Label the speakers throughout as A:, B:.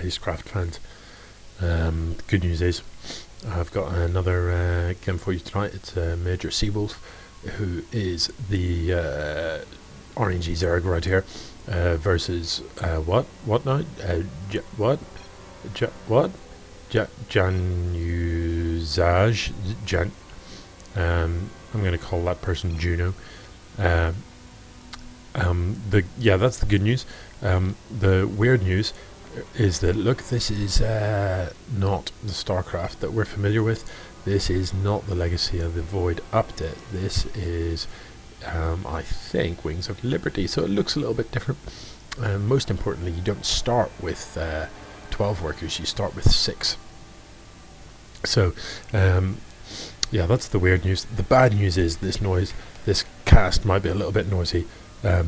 A: Spacecraft fans. Good news is I've got another game for you tonight. It's MajorCwolf, who is the RNG Zerg right here, versus what now? Januzaj. I'm going to call that person Juno. That's the good news. The weird news is that, look, this is not the StarCraft that we're familiar with. This is not the Legacy of the Void update. This is, I think, Wings of Liberty. So it looks a little bit different. Most importantly, you don't start with 12 workers. You start with 6. So, that's the weird news. The bad news is this cast might be a little bit noisy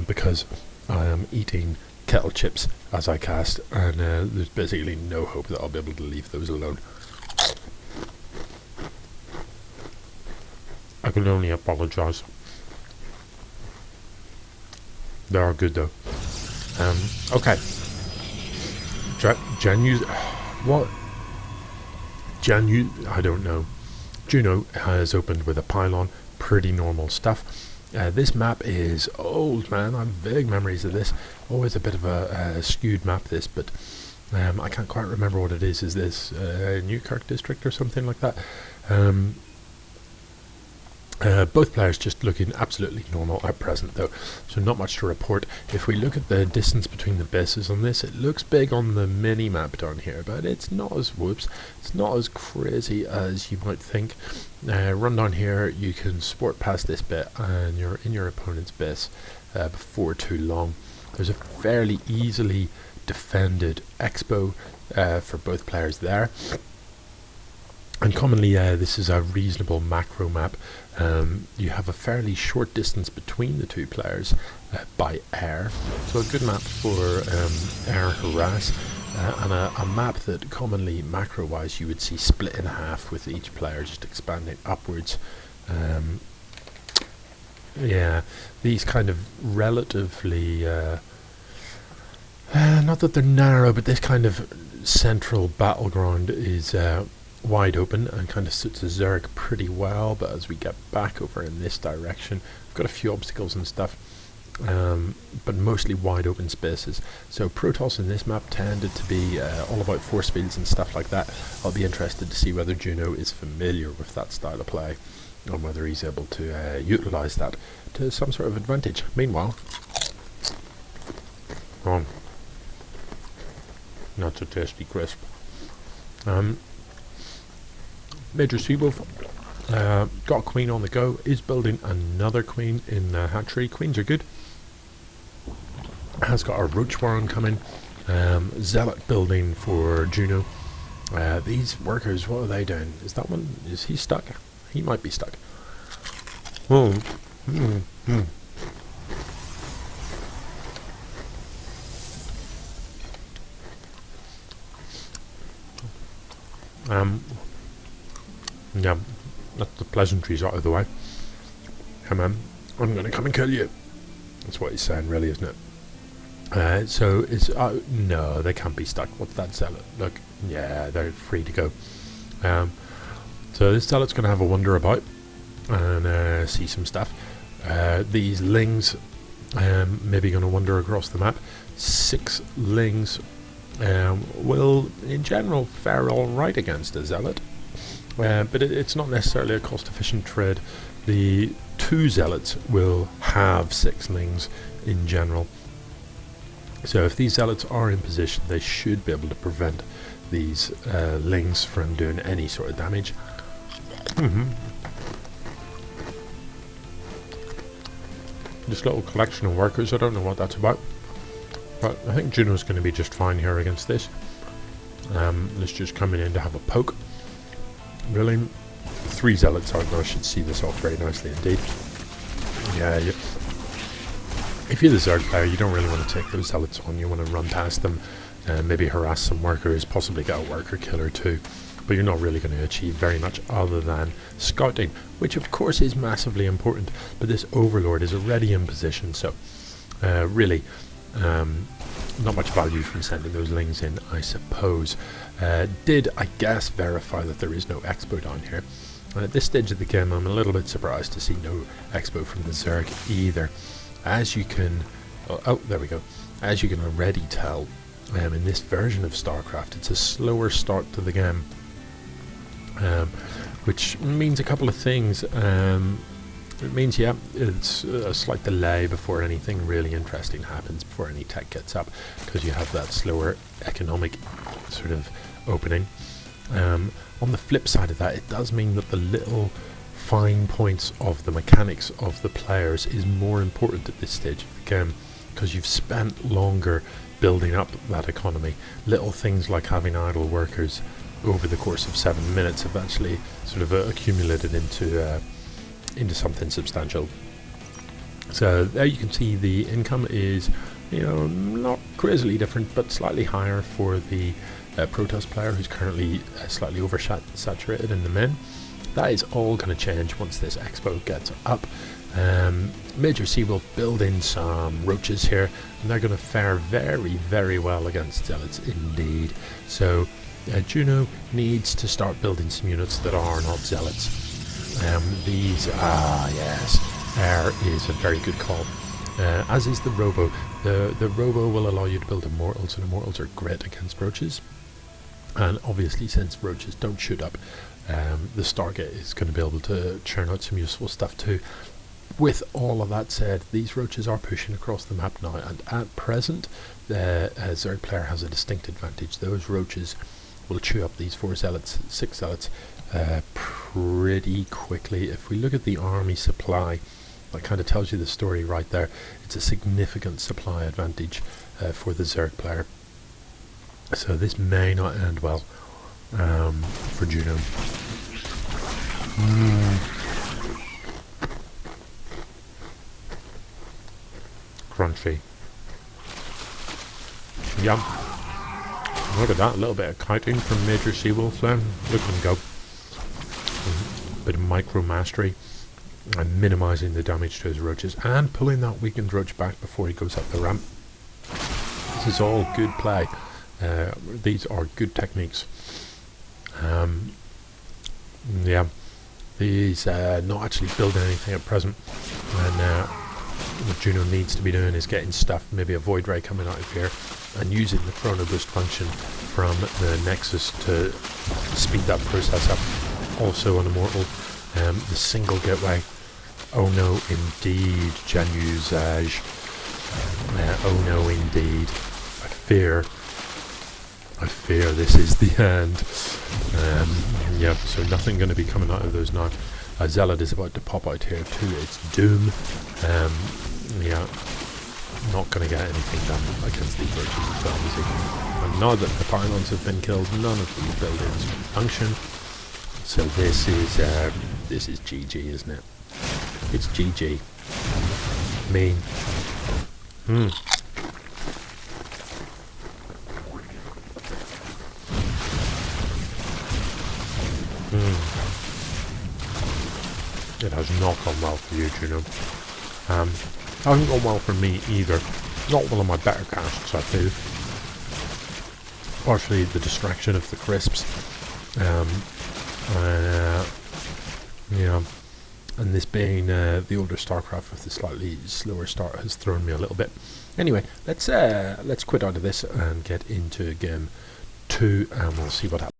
A: because I am eating kettle chips as I cast, and there's basically no hope that I'll be able to leave those alone. I can only apologise. They are good though. Okay. I don't know. Juno has opened with a pylon. Pretty normal stuff. This map is old, man. I have vague memories of this. Always a bit of a skewed map, this, but I can't quite remember what it is. Is this Newkirk district or something like that? Both players just looking absolutely normal at present, though, so not much to report. If we look at the distance between the bases on this, it looks big on the mini map down here, but it's not as it's not as crazy as you might think. Run down here, you can sport past this bit and you're in your opponent's base before too long. There's a fairly easily defended expo for both players there. And commonly, this is a reasonable macro map. You have a fairly short distance between the two players by air, so a good map for air harass, and a map that commonly macro-wise you would see split in half with each player just expanding upwards. These kind of relatively, not that they're narrow, but this kind of central battleground is wide open and kind of suits a Zerg pretty well, but as we get back over in this direction, we've got a few obstacles and stuff, but mostly wide open spaces. So Protoss in this map tended to be all about force fields and stuff like that. I'll be interested to see whether Juno is familiar with that style of play and whether he's able to utilise that to some sort of advantage. Meanwhile, not so tasty crisp. MajorCwolf got a queen on the go, is building another queen in hatchery. Queens are good. Has got a roach warren coming. Zealot building for Juno. These workers, what are they doing? Is he stuck? He might be stuck. Yeah, that's the pleasantries out of the way. Come on, I'm going to come and kill you. That's what he's saying, really, isn't it? So it's no, they can't be stuck. What's that zealot? Look, yeah, they're free to go. So this zealot's going to have a wander about and see some stuff. These lings maybe going to wander across the map. 6 lings will, in general, fare all right against a zealot. But it's not necessarily a cost-efficient trade. The 2 zealots will have 6 lings in general. So if these zealots are in position, they should be able to prevent these lings from doing any sort of damage. This little collection of workers, I don't know what that's about, but I think Juno's going to be just fine here against this. Let's just come in to have a poke. Really, 3 zealots out now should see this off very nicely indeed. Yeah, if you're the Zerg player, you don't really want to take those zealots on. You want to run past them, maybe harass some workers, possibly get a worker killer too. But you're not really going to achieve very much other than scouting, which of course is massively important. But this Overlord is already in position, so really not much value from sending those lings in, I suppose. Did, I guess, verify that there is no expo down here. And at this stage of the game, I'm a little bit surprised to see no expo from the Zerg either. As you can... Oh, there we go. As you can already tell, in this version of StarCraft, it's a slower start to the game. Which means a couple of things. It means, yeah, it's a slight delay before anything really interesting happens, before any tech gets up, because you have that slower economic sort of opening. On the flip side of that, it does mean that the little fine points of the mechanics of the players is more important at this stage of the game, because you've spent longer building up that economy. Little things like having idle workers over the course of 7 minutes have actually sort of accumulated into something substantial. So there you can see the income is, you know, not crazily different, but slightly higher for the Protoss player, who's currently slightly oversaturated in the men. That is all going to change once this expo gets up. MajorCwolf build in some roaches here, and they're going to fare very, very well against zealots indeed. So Juno needs to start building some units that are not zealots. Yes, air is a very good call. As is the Robo. The Robo will allow you to build immortals, and immortals are great against roaches. And obviously, since roaches don't shoot up, the Stargate is going to be able to churn out some useful stuff too. With all of that said, these roaches are pushing across the map now, and at present, the Zerg player has a distinct advantage. Those roaches will chew up these 6 zealots, pretty quickly. If we look at the army supply, that kind of tells you the story right there. It's a significant supply advantage for the Zerg player. So this may not end well for Juno. Crunchy. Yum. Look at that, a little bit of kiting from MajorCwolf there. Look at him go. A bit of micro mastery and minimising the damage to his roaches and pulling that weakened roach back before he goes up the ramp. This is all good play. These are good techniques. Yeah, he's not actually building anything at present, and what Juno needs to be doing is getting stuff, maybe a Void Ray coming out of here, and using the Chrono Boost function from the Nexus to speed that process up. Also on Immortal, the single gateway. Oh no, indeed, Januzaj. Oh no, indeed. I fear this is the end. Yeah, so nothing going to be coming out of those now. Zealot is about to pop out here to its doom. Yeah, not going to get anything done against these roaches as well, is he? And now that the pylons have been killed, none of these buildings function. So this is GG, isn't it? It's GG. Mean. It has not gone well for you, Juno. Hasn't gone well for me either. Not one of my better casts, I feel. Partially the distraction of the crisps. Yeah. And this being the older StarCraft with the slightly slower start has thrown me a little bit. Anyway, let's quit out of this and get into game 2, and we'll see what happens.